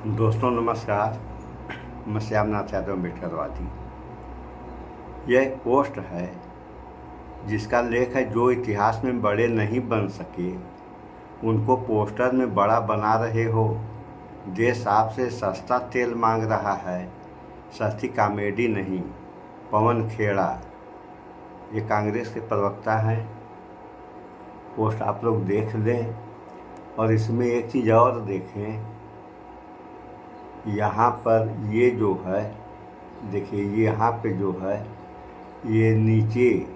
दोस्तों नमस्कार। मैं श्यामनाथ यादव अम्बेडकरवादी। यह एक पोस्ट है जिसका लेख है, जो इतिहास में बड़े नहीं बन सके उनको पोस्टर में बड़ा बना रहे हो। देश आपसे सस्ता तेल मांग रहा है, सस्ती कॉमेडी नहीं। पवन खेड़ा, ये कांग्रेस के प्रवक्ता हैं। पोस्ट आप लोग देख लें और इसमें एक चीज़ और देखें। यहाँ पर ये जो है, देखिए, ये यहाँ पे जो है, ये नीचे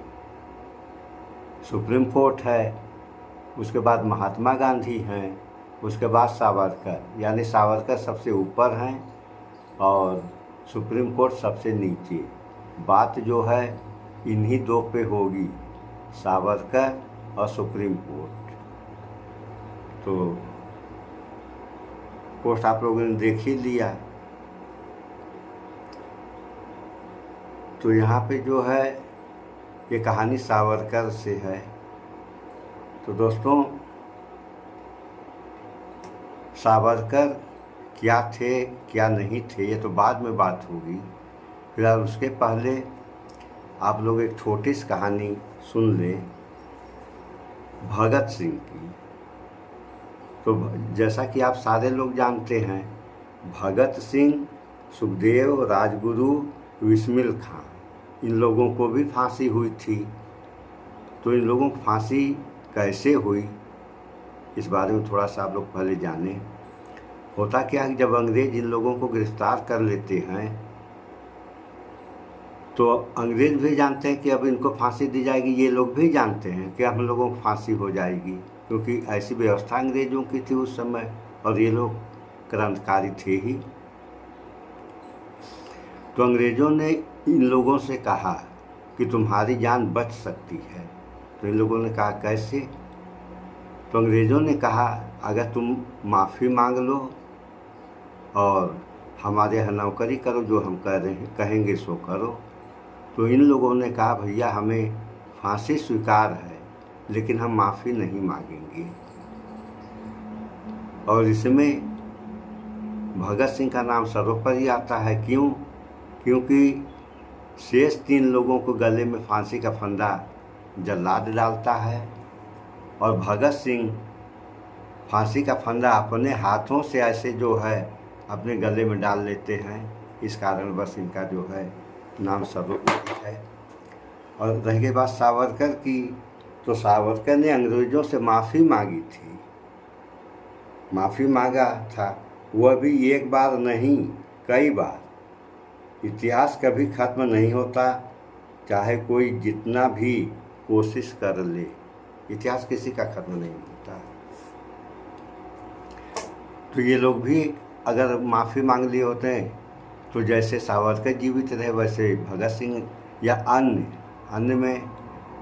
सुप्रीम कोर्ट है, उसके बाद महात्मा गांधी हैं, उसके बाद सावरकर, यानी सावरकर सबसे ऊपर हैं और सुप्रीम कोर्ट सबसे नीचे। बात जो है इन्हीं दो पे होगी, सावरकर और सुप्रीम कोर्ट। तो पोस्ट आप लोगों ने देख ही लिया। तो यहाँ पे जो है ये कहानी सावरकर से है। तो दोस्तों, सावरकर क्या थे क्या नहीं थे ये तो बाद में बात होगी। फिलहाल उसके पहले आप लोग एक छोटी सी कहानी सुन लें भगत सिंह की। तो जैसा कि आप सारे लोग जानते हैं, भगत सिंह, सुखदेव, राजगुरु, बिस्मिल खां, इन लोगों को भी फांसी हुई थी। तो इन लोगों को फांसी कैसे हुई, इस बारे में थोड़ा सा आप लोग पहले जानें। होता क्या है कि जब अंग्रेज इन लोगों को गिरफ्तार कर लेते हैं तो अंग्रेज भी जानते हैं कि अब इनको फांसी दी जाएगी, ये लोग भी जानते हैं कि हम लोगों को फांसी हो जाएगी, क्योंकि ऐसी व्यवस्था अंग्रेजों की थी उस समय और ये लोग क्रांतिकारी थे ही। तो अंग्रेज़ों ने इन लोगों से कहा कि तुम्हारी जान बच सकती है। तो इन लोगों ने कहा कैसे? तो अंग्रेज़ों ने कहा अगर तुम माफ़ी मांग लो और हमारे यहाँ नौकरी करो, जो हम कह रहे हैं कहेंगे सो करो। तो इन लोगों ने कहा भैया हमें फांसी स्वीकार है, लेकिन हम माफ़ी नहीं मांगेंगे। और इसमें भगत सिंह का नाम सर्वोपरि आता है। क्यों? क्योंकि शेष 3 लोगों को गले में फांसी का फंदा जल्लाद डालता है और भगत सिंह फांसी का फंदा अपने हाथों से ऐसे जो है अपने गले में डाल लेते हैं। इस कारण बस इनका जो है नाम सर्वोपरि है। और रह गई बात सावरकर की, तो सावरकर ने अंग्रेज़ों से माफ़ी मांगी थी, माफ़ी मांगा था। वह भी एक बार नहीं, कई बार। इतिहास कभी ख़त्म नहीं होता, चाहे कोई जितना भी कोशिश कर ले, इतिहास किसी का ख़त्म नहीं होता। तो ये लोग भी अगर माफ़ी मांग लिए होते हैं तो जैसे सावरकर जीवित रहे वैसे भगत सिंह या अन्य में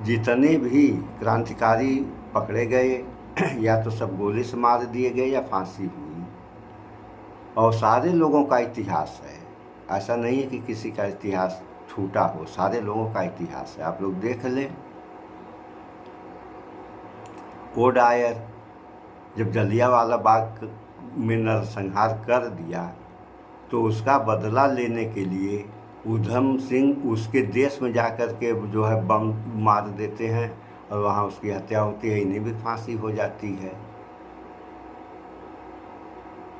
जितने भी क्रांतिकारी पकड़े गए या तो सब गोली से मार दिए गए या फांसी हुई। और सारे लोगों का इतिहास है, ऐसा नहीं है कि किसी का इतिहास छूटा हो, सारे लोगों का इतिहास है। आप लोग देख लें, ओडायर जब जलियांवाला बाग में नरसंहार कर दिया तो उसका बदला लेने के लिए उधम सिंह उसके देश में जाकर के जो है बम मार देते हैं और वहाँ उसकी हत्या होती है, इन्हें भी फांसी हो जाती है।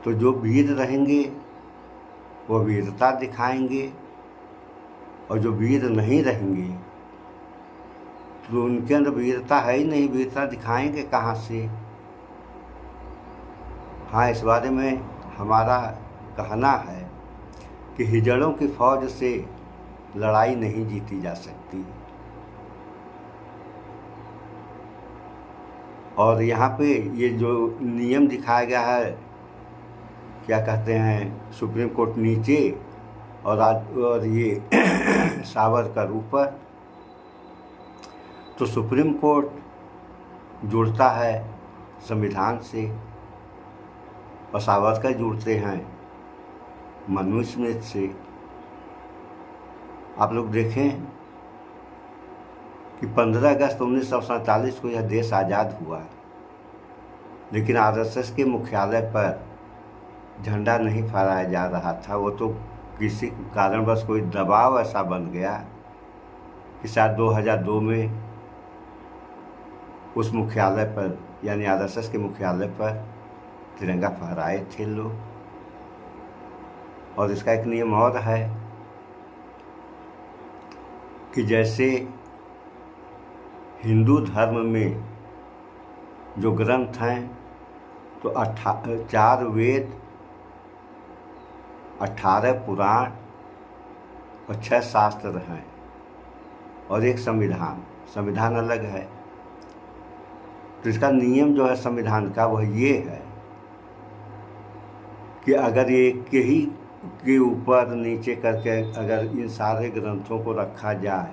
तो जो वीर रहेंगे वो वीरता दिखाएंगे और जो वीर नहीं रहेंगे तो उनके अंदर वीरता है ही नहीं, वीरता दिखाएंगे कहाँ से? हाँ, इस बारे में हमारा कहना है कि हिजड़ों की फौज से लड़ाई नहीं जीती जा सकती। और यहाँ पे ये जो नियम दिखाया गया है, क्या कहते हैं, सुप्रीम कोर्ट नीचे और ये सावरकर ऊपर। तो सुप्रीम कोर्ट जुड़ता है संविधान से और सावरकर जुड़ते हैं मनुस्मृति से। आप लोग देखें कि 15 अगस्त 1947 को यह देश आज़ाद हुआ, लेकिन आरएसएस के मुख्यालय पर झंडा नहीं फहराया जा रहा था। वो तो किसी कारणवश कोई दबाव ऐसा बन गया कि शायद 2002 में उस मुख्यालय पर यानी आरएसएस के मुख्यालय पर तिरंगा फहराए थे लोग। और इसका एक नियम और है कि जैसे हिंदू धर्म में जो ग्रंथ हैं तो 4 वेद, 18 पुराण और 6 शास्त्र हैं और एक संविधान अलग है। तो इसका नियम जो है संविधान का वह ये है कि अगर एक ही के ऊपर नीचे करके अगर इन सारे ग्रंथों को रखा जाए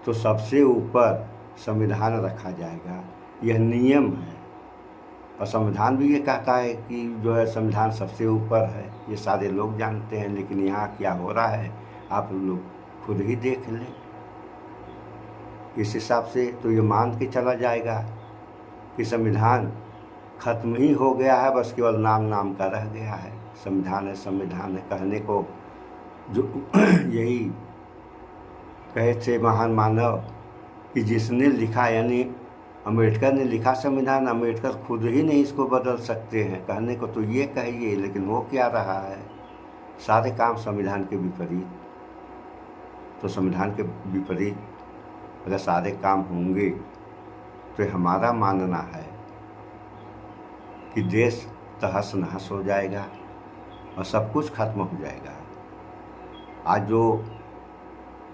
तो सबसे ऊपर संविधान रखा जाएगा। यह नियम है और संविधान भी ये कहता है कि जो है संविधान सबसे ऊपर है। ये सारे लोग जानते हैं, लेकिन यहाँ क्या हो रहा है आप लोग खुद ही देख लें। इस हिसाब से तो ये मान के चला जाएगा कि संविधान खत्म ही हो गया है, बस केवल नाम का रह गया है। संविधान है कहने को जो यही कहे थे महान मानव कि जिसने लिखा यानी अम्बेडकर ने लिखा संविधान, अम्बेडकर खुद ही नहीं इसको बदल सकते हैं। कहने को तो ये कहिए, लेकिन हो क्या रहा है, सारे काम संविधान के विपरीत। तो संविधान के विपरीत अगर सारे काम होंगे तो हमारा मानना है कि देश तहस नहस हो जाएगा और सब कुछ खत्म हो जाएगा। आज जो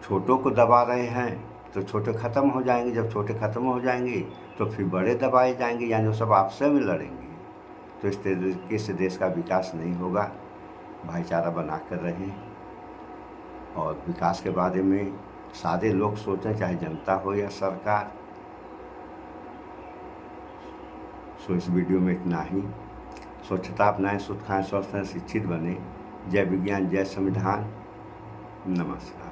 छोटों को दबा रहे हैं तो छोटे ख़त्म हो जाएंगे। जब छोटे ख़त्म हो जाएंगे तो फिर बड़े दबाए जाएंगे, यानी वो सब आपस में लड़ेंगे। तो इस तरीके से देश का विकास नहीं होगा। भाईचारा बना कर रहें और विकास के बारे में सारे लोग सोचें, चाहे जनता हो या सरकार। सो इस वीडियो में इतना ही। स्वच्छता अपनाएं, शुद्ध खाएं, स्वस्थ रहें, शिक्षित बने। जय विज्ञान, जय संविधान। नमस्कार।